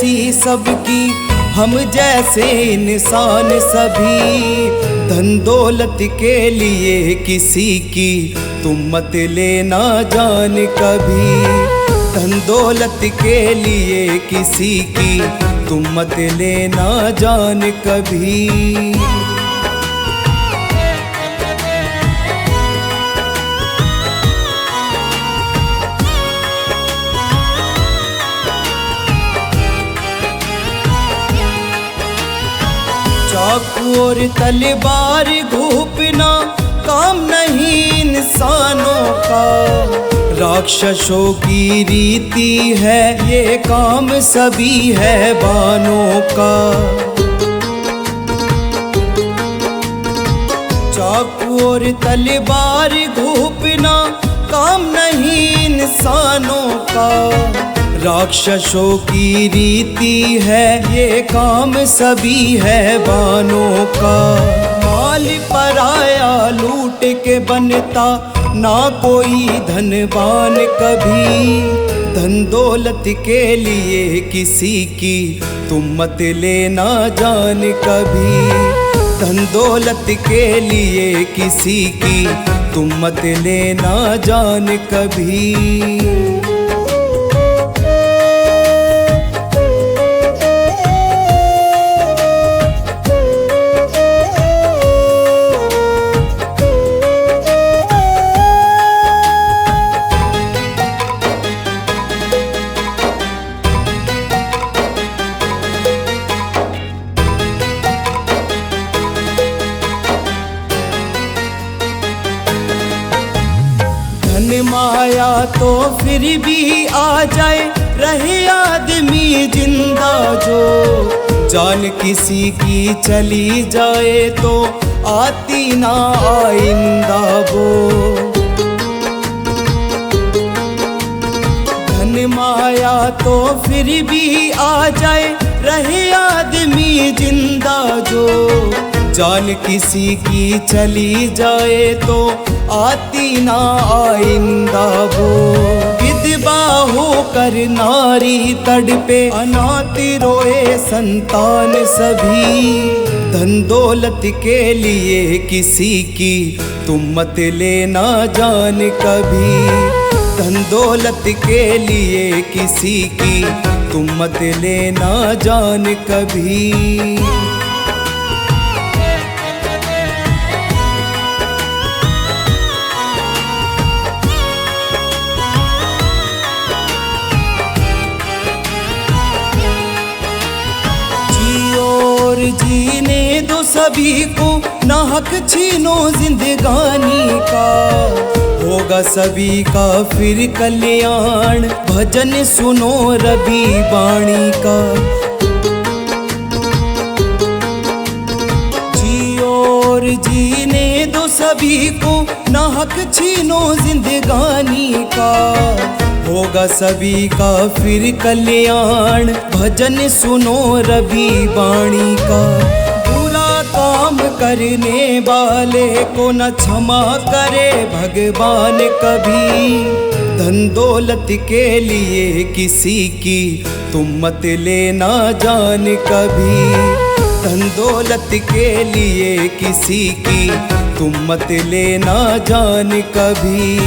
जैसी सबकी, हम जैसे इंसान सभी। धन दौलत के लिए किसी की तुम मत लेना जान कभी। धन दौलत के लिए किसी की तुम मत लेना जान कभी। चाकू और तलवार घूपना काम नहीं इंसानों का, राक्षसों की रीति है ये काम सभी है बानों का। चाकू और तलवार घूपना काम नहीं इंसानों का, राक्षसों की रीति है ये काम सभी है बानों का। माल पराया लूट के बनता ना कोई धनवान कभी। धन दौलत के लिए किसी की तुम मत लेना जान कभी। धन दौलत के लिए किसी की तुम मत लेना जान कभी। धन माया तो फिर भी आ जाए, रहे आदमी जिंदा जो। जान किसी की चली जाए तो आती ना आइंदा वो। धन माया तो फिर भी आ जाए, रहे आदमी जिंदा जो। जान किसी की चली जाए तो आती ना आइंदा वो। विधवा होकर नारी तड़पे, अनाथ रोए संतान सभी। धन दौलत के लिए किसी की तुम मत लेना जान कभी। धन दौलत के लिए किसी की तुम मत लेना जान कभी। जीने दो सभी को, ना हक छीनो जिंदगानी का। होगा सभी का फिर कल्याण, भजन सुनो रवि वाणी का। जियो और जीने दो सभी को, ना हक छीनो जिंदगानी का। होगा सभी का फिर कल्याण, भजन सुनो रवि वाणी का। बुरा काम करने वाले को न क्षमा करे भगवान कभी। धन दौलत के लिए किसी की तुम मत लेना जान कभी। धन दौलत के लिए किसी की तुम मत लेना जान कभी।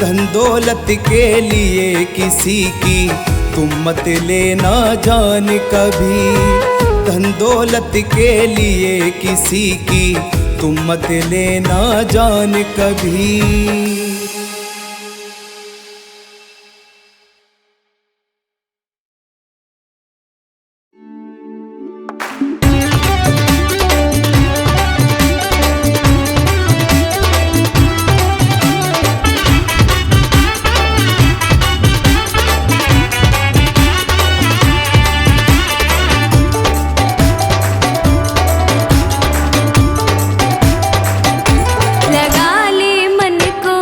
धन दौलत के लिए किसी की तुम मत लेना जान कभी। धन दौलत के लिए किसी की तुम मत लेना जान कभी। लगा ले मन को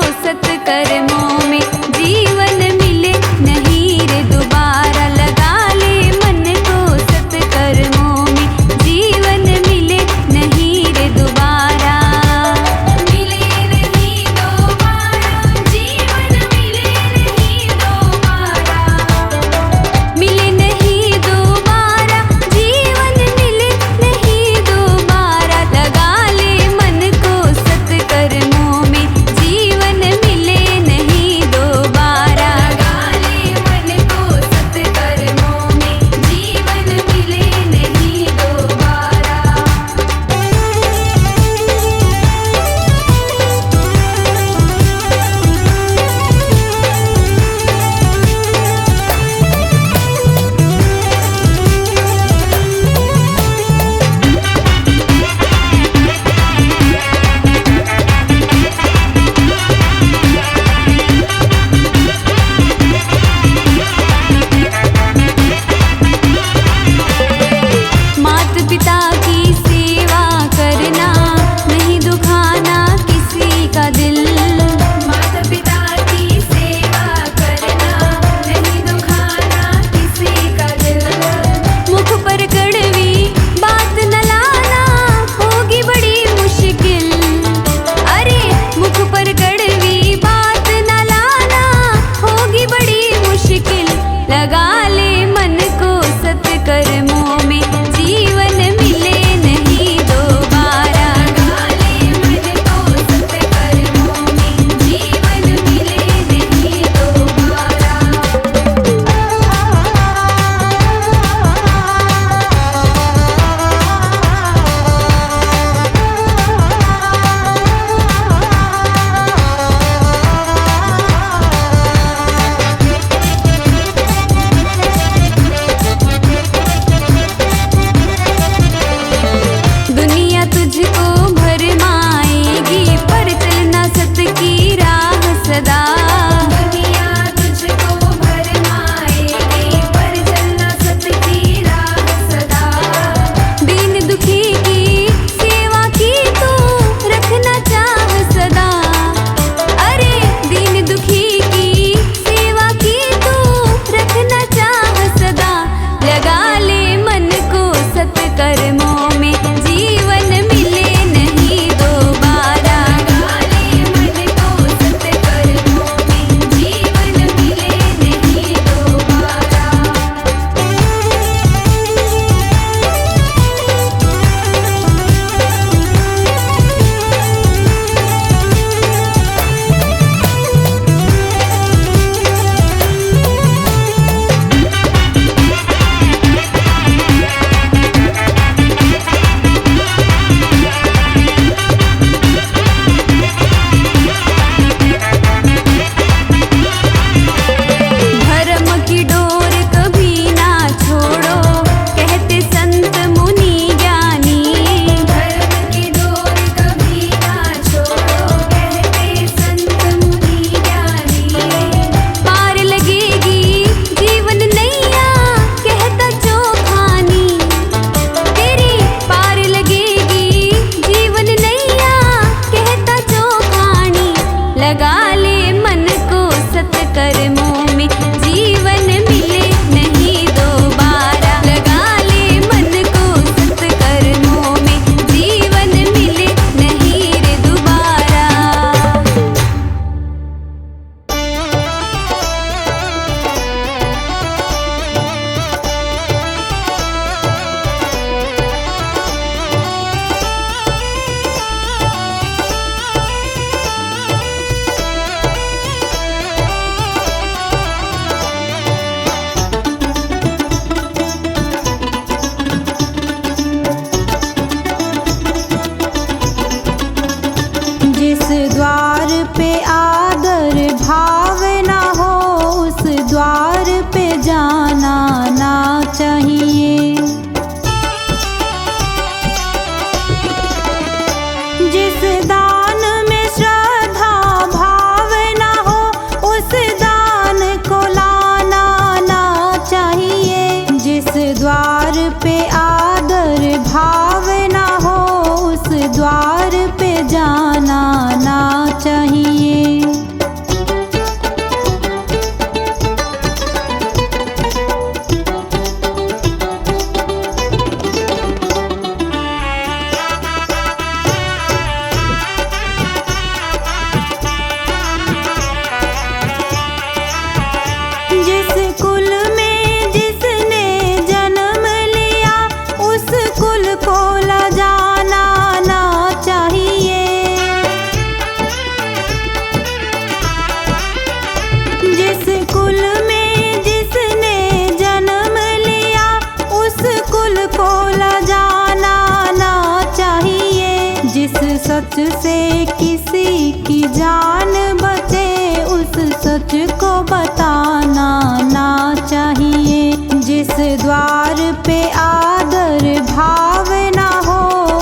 सच से किसी की जान बचे, उस सच को बताना ना चाहिए। जिस द्वार पे आदर भाव ना हो,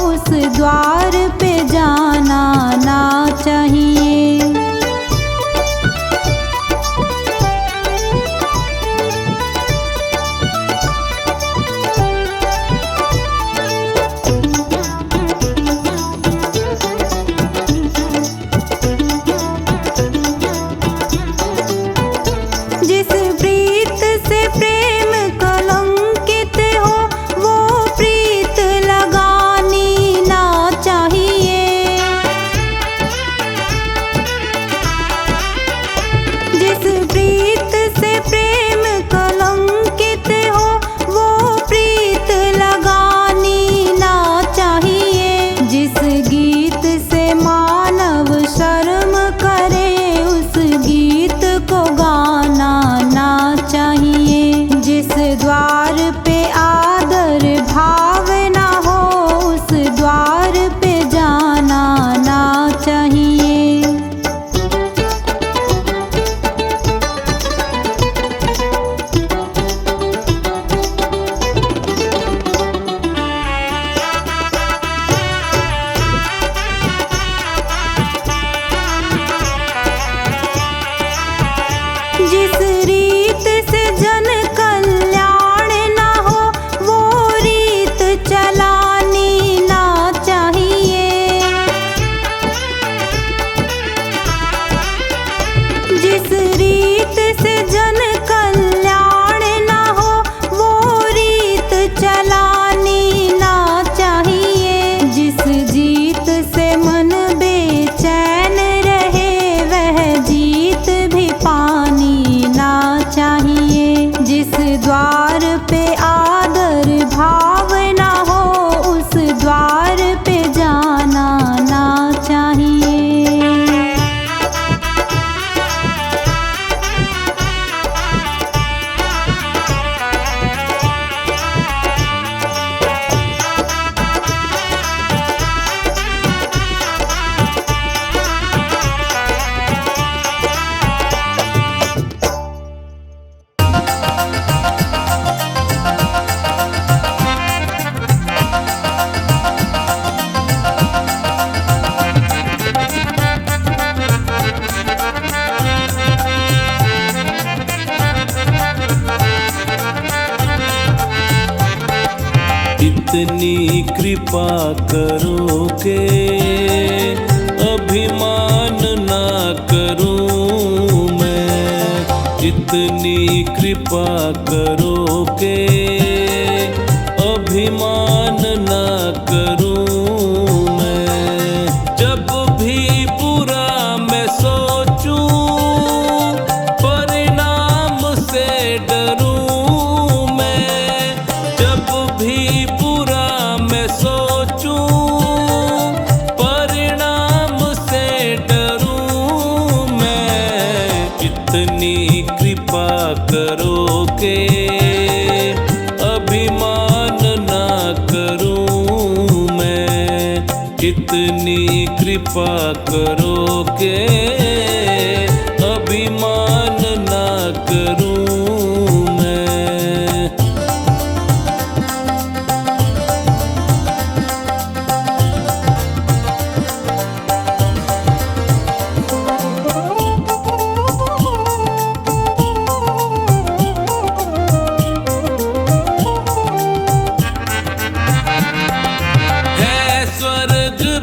उस द्वार पे जाना ना चाहिए। जिस प्रीत से प्रेम कलंकित हो, वो प्रीत लगानी ना चाहिए। जिस प्रीत से प्रेम कलंकित हो, वो प्रीत लगानी ना चाहिए। जिस गीत से मानव शर्म करे, उस गीत को गाना ना चाहिए। जिस द्वार पे आदर भाव ना हो, उस द्वार पे जाना ना चाहिए। जिस रीत से जन कल्याण ना हो, वो रीत चलानी ना चाहिए। जिस रीत से जन कल्याण ना हो, वो रीत चलानी ना चाहिए। जिस जीत से मन बेचैन रहे, वह जीत भी पानी ना चाहिए। जिस द्वार पे आदर भाव ना हो, उस द्वार पे जाना ना चाहिए। इतनी कृपा करो के अभिमान ना करूं मैं। इतनी कृपा करो के अभिमान ना करूं मैं। जब भी बुरा मैं सोचूं, परिणाम से डरूं मैं। जब भी बुरा मैं सोचूं, परिणाम से डरूं मैं। इतनी कृपा करो के अभिमान ना करूं मैं। इतनी कृपा करो के अभिमान ना करूं मैं।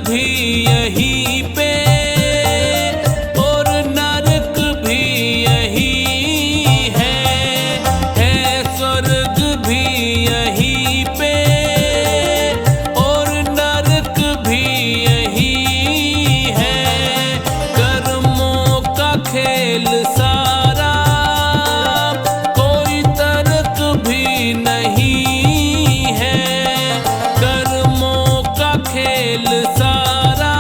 भी यहीं पे और नरक भी यहीं है स्वर्ग भी यहीं पे और नरक भी यहीं है। कर्मों का खेल सारा, कोई तर्क भी नहीं है। कर्मों का खेल सारा,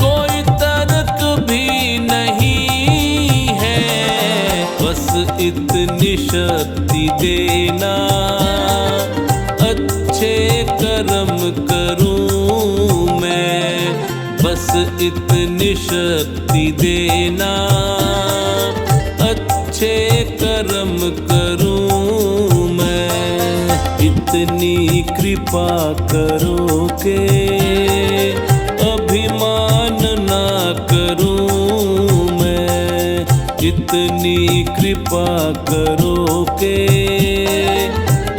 कोई तर्क भी नहीं है। बस इतनी शक्ति देना, अच्छे कर्म करूं मैं। बस इतनी शक्ति देना, अच्छे कर्म करूं मैं। इतनी कृपा करो के अभिमान ना करूं मैं। इतनी कृपा करो के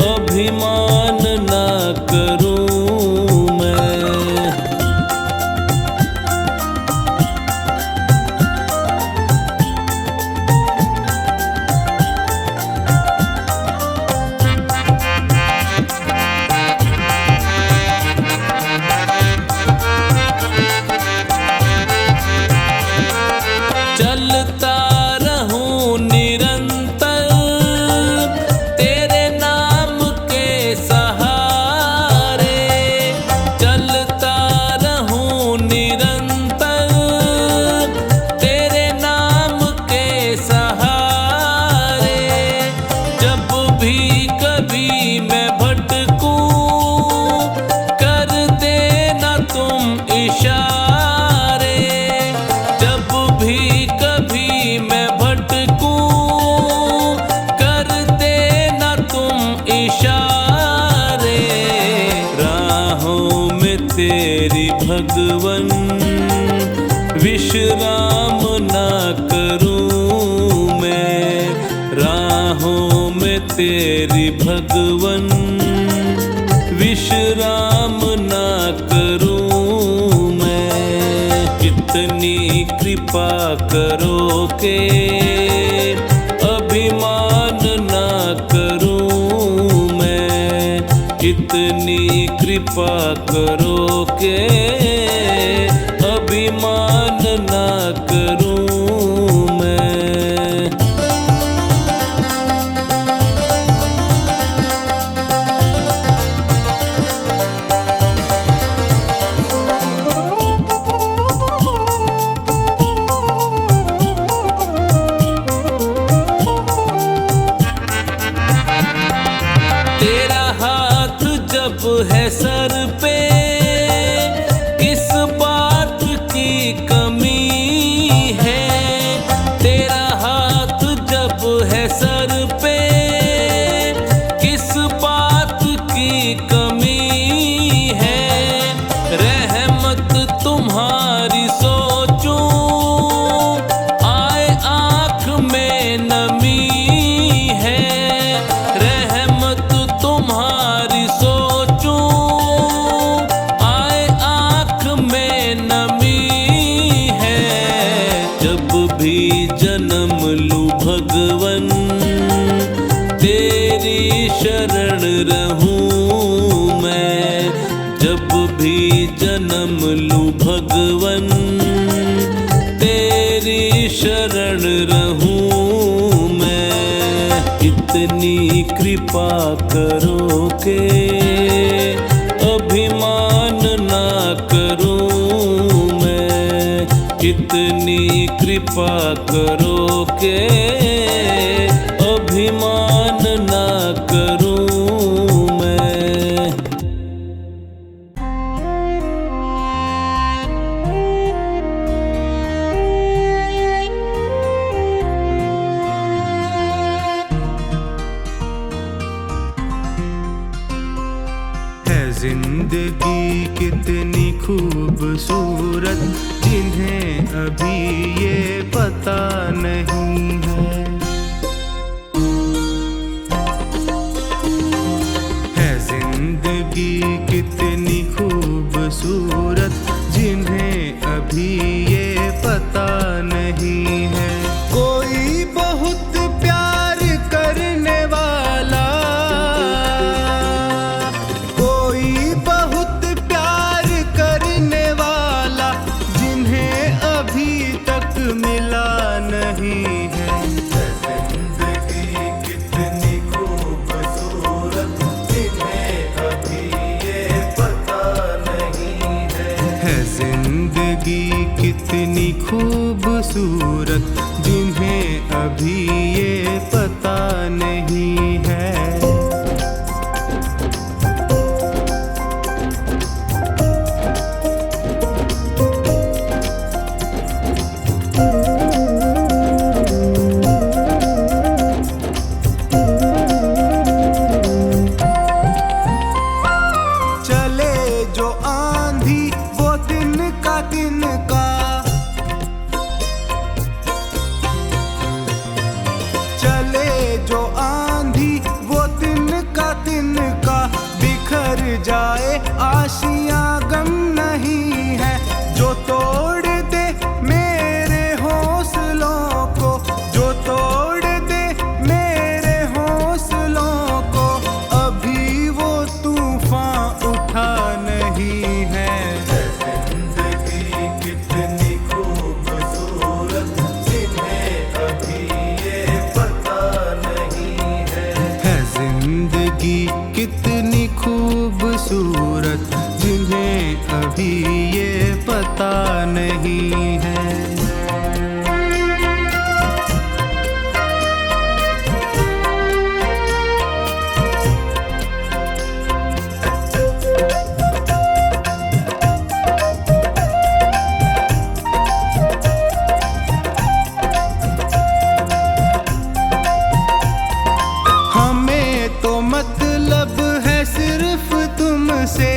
अभिमान ना करूं मैं। चलता रहूं निरंतर तेरे नाम के सहारे। चलता रहूं निरंतर तेरे नाम के सहारे। जब भी कभी मैं भटकूं कर देना तुम इशारे। जब भी कभी मैं भटकूं कर देना तुम इशारे। राहों में तेरी भगवन विश्राम ना करूं मैं। राहों में तेरी भगवन विश्राम ना करूं मैं। कितनी कृपा करो के अभिमान ना करूं मैं। कितनी कृपा करो के अभिमान ना करूं मैं। तेरा हाथ जब है सर पे किस बात की कमी है। तेरा हाथ जब है सर पे किस बात की कमी है। रहमत तुम्हारी सोचूं आए आँख में नमी है। रहमत तुम्हारी सोचूं आए आँख में नमी है। जब भी जन्म लूं भगवन तेरी शरण रहूं मैं। जब भी जन्म लूं भगवन तेरी शरण रहूं मैं। इतनी कृपा करो के अभिमान ना करूं मैं। इतनी कृपा करो के अभिमान ना करूं मैं। है जिंदगी कितनी खूबसूरत जिन्हें अभी ये पता नहीं है जिंदगी कितनी खूबसूरत जिन्हें अभी ये पता नहीं है। कोई बहुत प्यार करने वाला, कोई बहुत प्यार करने वाला जिन्हें अभी तक मिला नहीं है। जिंदगी कितनी खूबसूरत जिन्हें अभी ये पता नहीं है। जिंदगी कितनी खूबसूरत जिन्हें अभी ये पता नहीं है। जो आंधी वो तिनका बिखर जाए, आशियां गम नहीं है जो तोड़ दे मेरे हौसलों को, जो तोड़ दे मेरे हौसलों को, अभी वो तूफान उठा नहीं है। जिंदगी कितनी खूबसूरत जिन्हें अभी ये पता नहीं है जिंदगी कितनी खूबसूरत जिन्हें अभी ये पता नहीं है। हमें तो मतलब है सिर्फ तुमसे,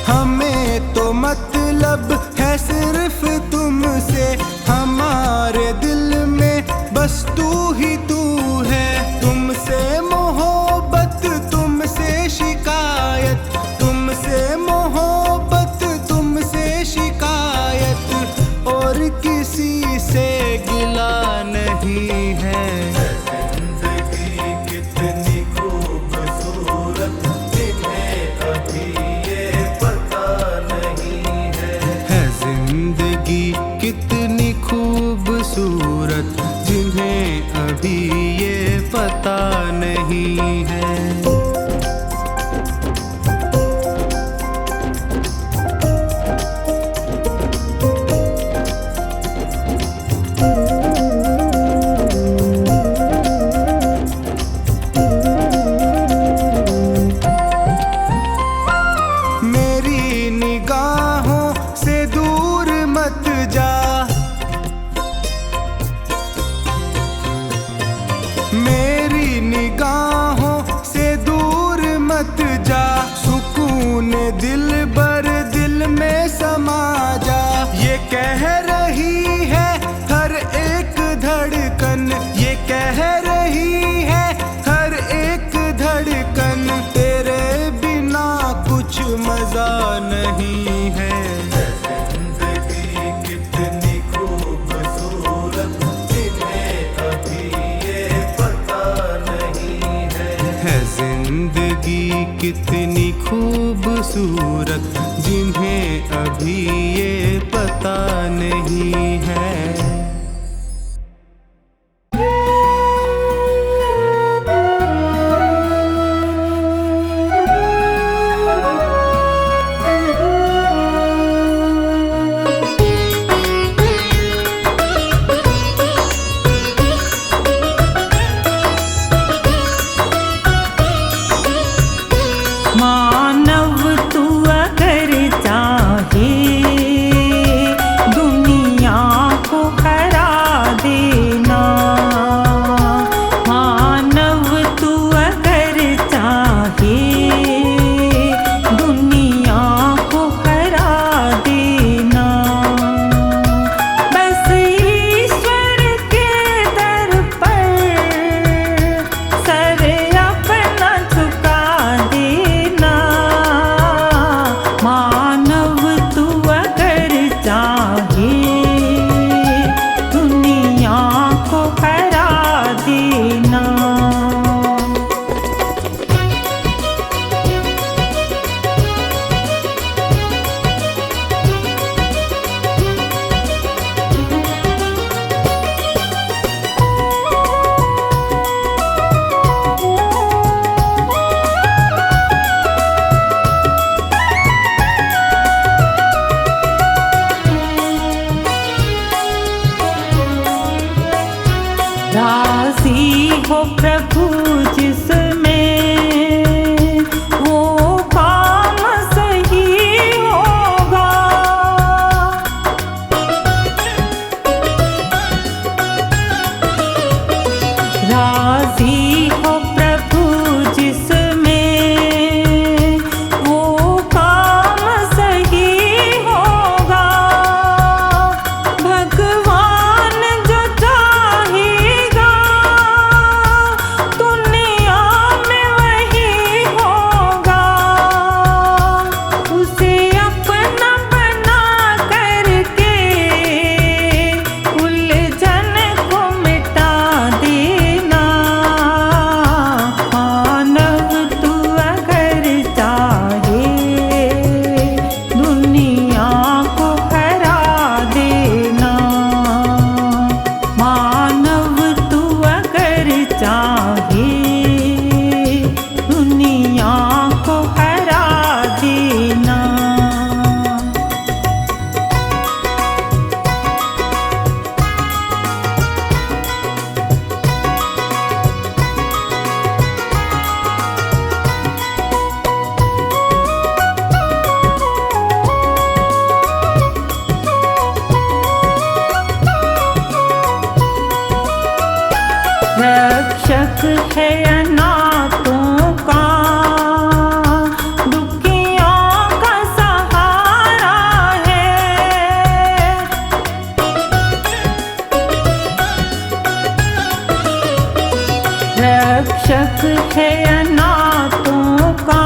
हमें तो मतलब है सिर्फ तुमसे, हमारे दिल में बस तू ही तू है। तुमसे मोहब्बत तुमसे शिकायत, तुमसे मोहब्बत तुमसे शिकायत, और किसी से गिला नहीं है। जिंदगी कितनी खूबसूरत जिन्हें अभी ये पता नहीं है जिंदगी कितनी खूबसूरत जिन्हें अभी ये पता नहीं है। मेरी निगाहों से दूर मत जा, मेरी निगाहों से दूर मत जा, सुकून दिल बर दिल में समा जा। ये कह रही है हर एक धड़कन, ये कह रही है हर एक धड़कन, तेरे बिना कुछ मजा नहीं है। जिंदगी कितनी खूबसूरत जिन्हें अभी ये पता नहीं है जिंदगी कितनी खूबसूरत जिन्हें अभी ये पता नहीं है। मानव तू अगर चाहे दुनिया को हरा देना, मानव तू अगर चाहे दुनिया को हरा देना, बस ईश्वर के दर पर सर अपना झुका देना। मानव तू अगर चाहे दुनिया को हरा देना। राजी हो प्रभु जिसमें वो काम सही होगा, राजी हो प्रभु जिसमें वो काम सही होगा। भगवान है अनाथों का, दुखियों का सहारा है। रक्षक है अनाथों का,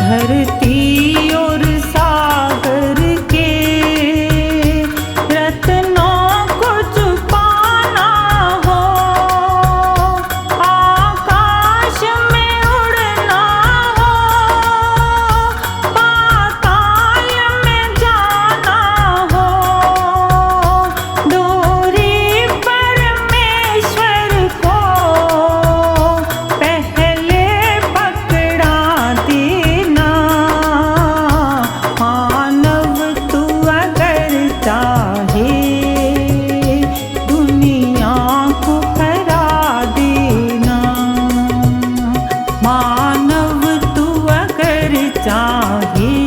धरती और सागर के रत्नों को छुपाना हो, आकाश में उड़ना हो, पाताल में जाना हो, डोरी परमेश्वर को पहले पकड़ा देना। मानव तू अगर चाहे दुनिया को हरा देना, मानव तू अगर चाहे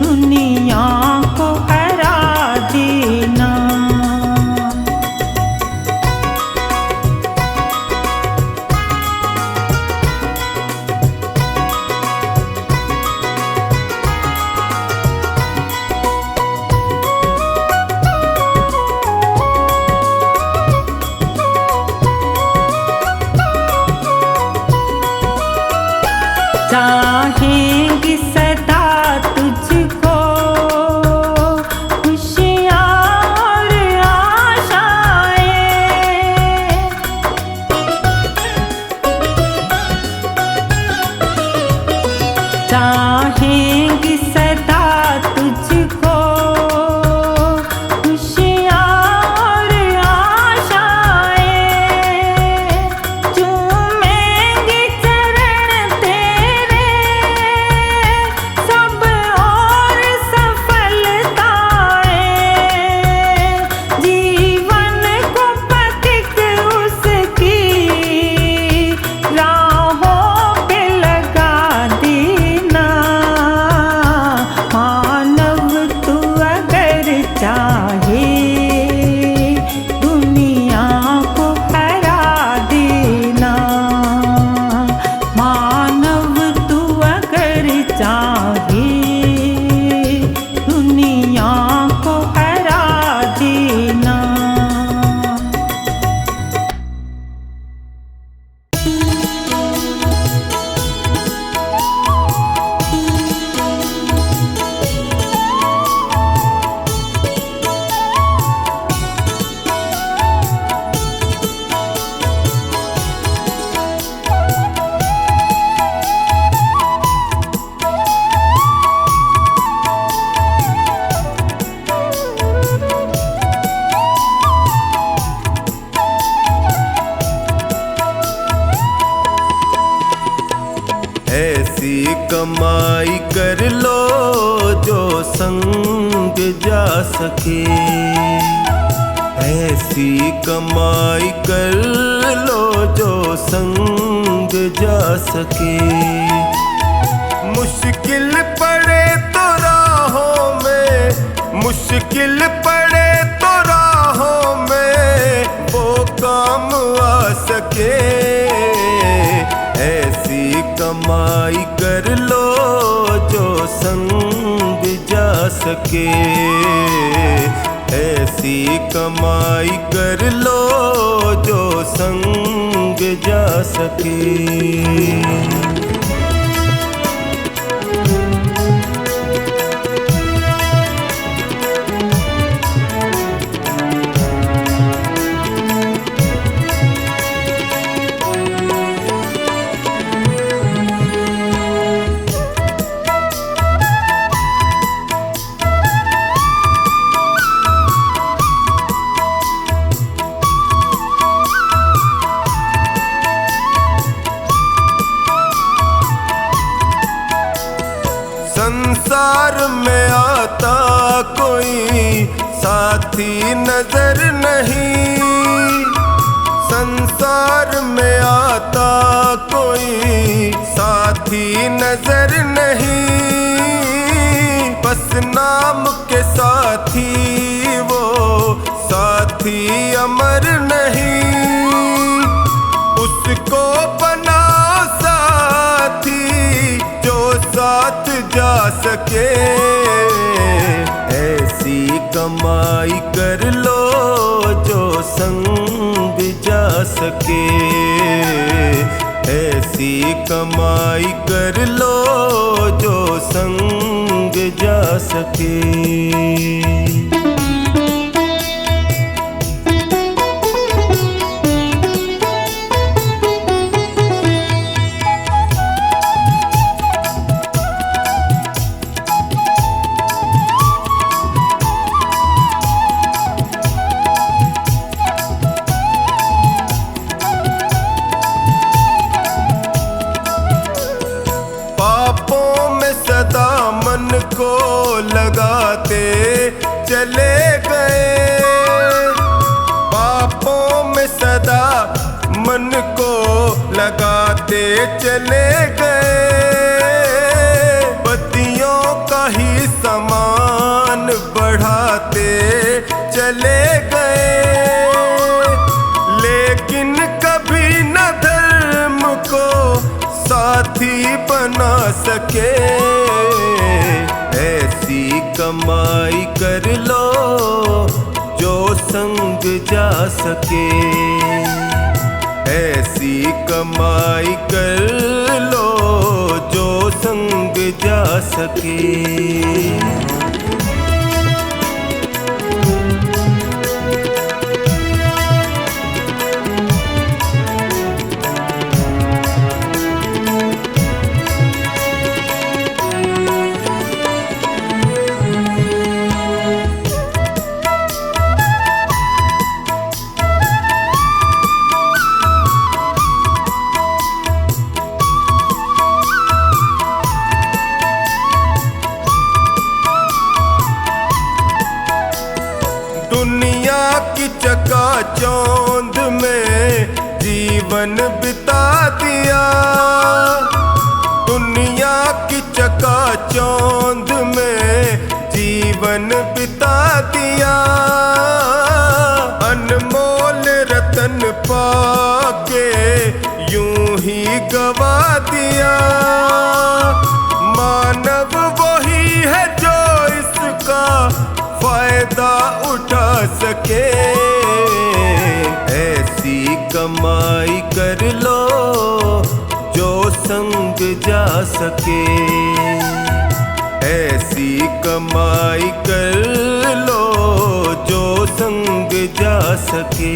दुनिया को हरा देना। चाहेंगी सदा तुझको खुशियाँ और आशाएं, चाहेंगी सदा तुझको खुशियाँ और आशाएं, चूमेंगी चरण तेरे सब और सफलताएं, जीवन को पथिक उसकी राहों पे लगा देना। मानव तू अगर चाहे दुनिया को हरा देना, मानव तू अगर चाहे दुनिया को हरा देना। ऐसी कमाई कर लो जो संग जा सके, ऐसी कमाई कर लो जो संग जा सके। मुश्किल पड़े तो राहों में, मुश्किल पड़े तो राहों में वो काम आ सके। ऐसी कमाई कर लो जो संग जा सके। ऐसी कमाई कर लो जो संग जा सके। संसार में आता कोई साथी नजर नहीं। संसार में आता कोई साथी नजर नहीं। बस नाम के साथी वो साथी अमर नहीं। उसको बनाओ साथी जो साथ जा सके। ऐसी कमाई कर लो जो संग जा सके। ऐसी कमाई कर लो जो संग जा सके। पापों में सदा मन को लगाते चले गए। पापों में सदा मन को लगाते चले गए। बत्तियों का ही समान बढ़ाते चले गए। लेकिन कभी न धर्म को साथी बना सके। ऐसी कमाई कर लो जो संग जा सके। ऐसी कमाई कर लो जो संग जा सके। दुनिया की चकाचौंध में जीवन बिता दिया। दुनिया की चकाचौंध में जीवन बिता दिया। अनमोल रतन पाके यूं ही गवा दिया। मानव वही है जो इसका फायदा उठा सके। ऐसी कमाई कर लो जो संग जा सके। ऐसी कमाई कर लो जो संग जा सके।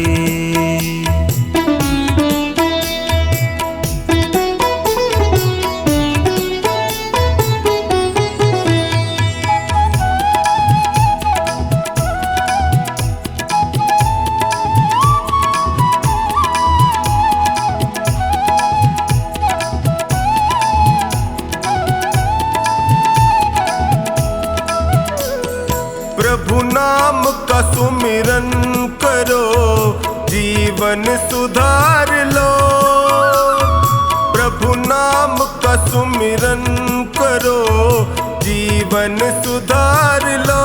प्रभु नाम का सुमिरन करो, जीवन सुधार लो। प्रभु नाम का सुमिरन करो, जीवन सुधार लो।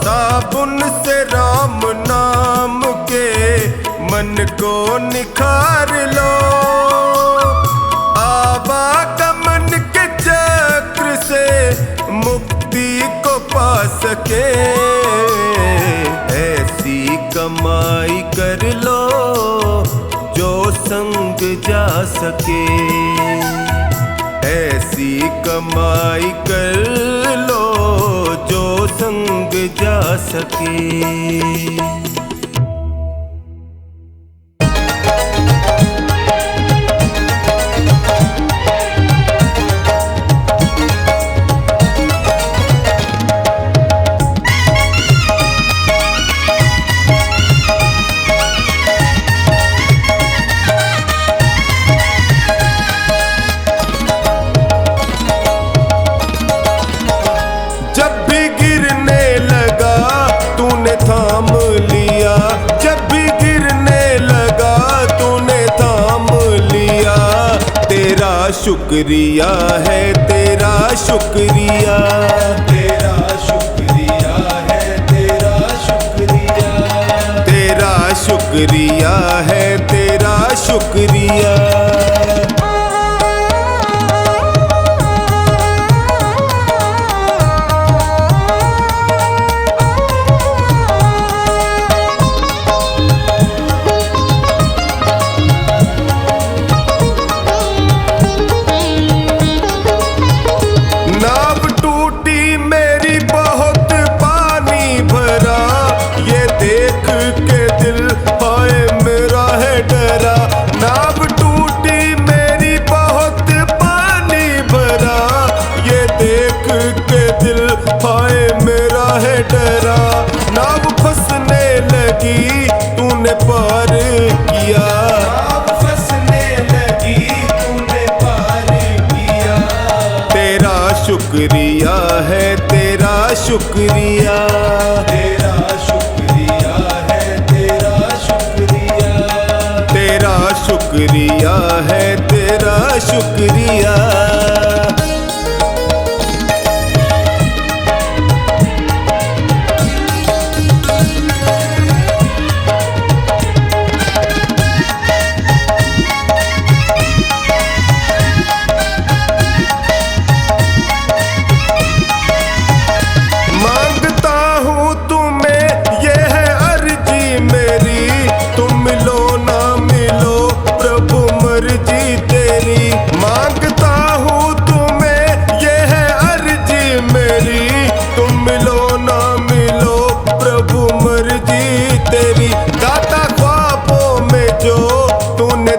साबुन से राम नाम के मन को निखार लो। आवागमन के चक्र से मुक्ति को पा सके, ऐसी कमाई कर लो जो संग जा सके। ऐसी कमाई कर लो जो संग जा सके। थाम लिया, जब भी गिरने लगा तूने थाम लिया। तेरा शुक्रिया है, तेरा शुक्रिया, तेरा शुक्रिया है, तेरा शुक्रिया, तेरा शुक्रिया है, तेरा शुक्रिया। नाव फंसने लगी तूने पार किया, नाव फंसने लगी तूने पार किया। तेरा शुक्रिया है, तेरा शुक्रिया, तेरा शुक्रिया है, तेरा शुक्रिया, तेरा शुक्रिया है, तेरा शुक्रिया।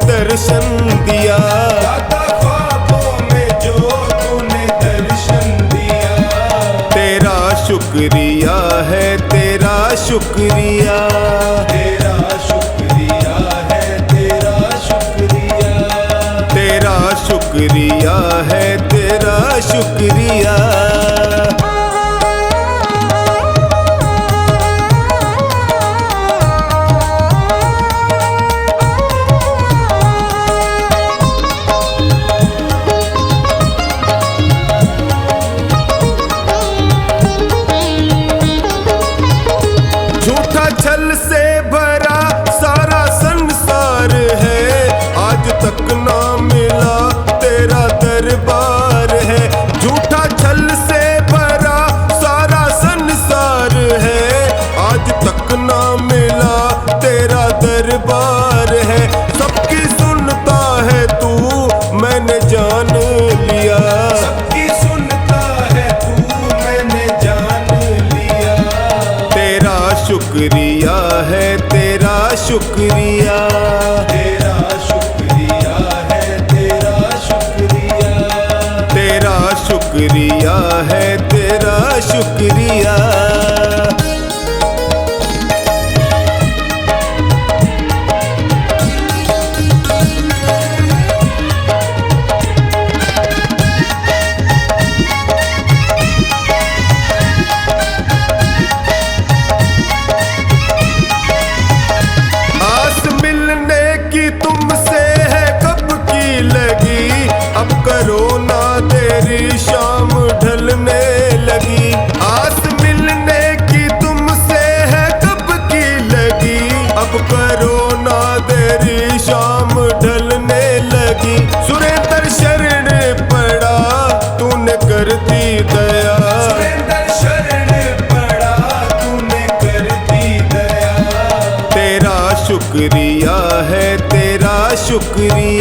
दर्शन दिया, दाता ख्वाबों में जो तूने दर्शन दिया। तेरा शुक्रिया है, तेरा शुक्रिया, तेरा शुक्रिया है, तेरा शुक्रिया, तेरा शुक्रिया है, तेरा शुक्रिया। छल से भरा सारा संसार है, आज तक ना मिला तेरा दरबार है। झूठा छल से भरा सारा संसार है, आज तक ना मिला तेरा दरबार है। सबकी सुनता है तू, मैंने जान लिया, सबकी सुनता है तू, मैंने जान लिया। तेरा शुक्रिया है, तेरा शुक्रिया, तेरा शुक्रिया है, तेरा शुक्रिया, तेरा शुक्रिया है, तेरा शुक्रिया। शुक्रिया।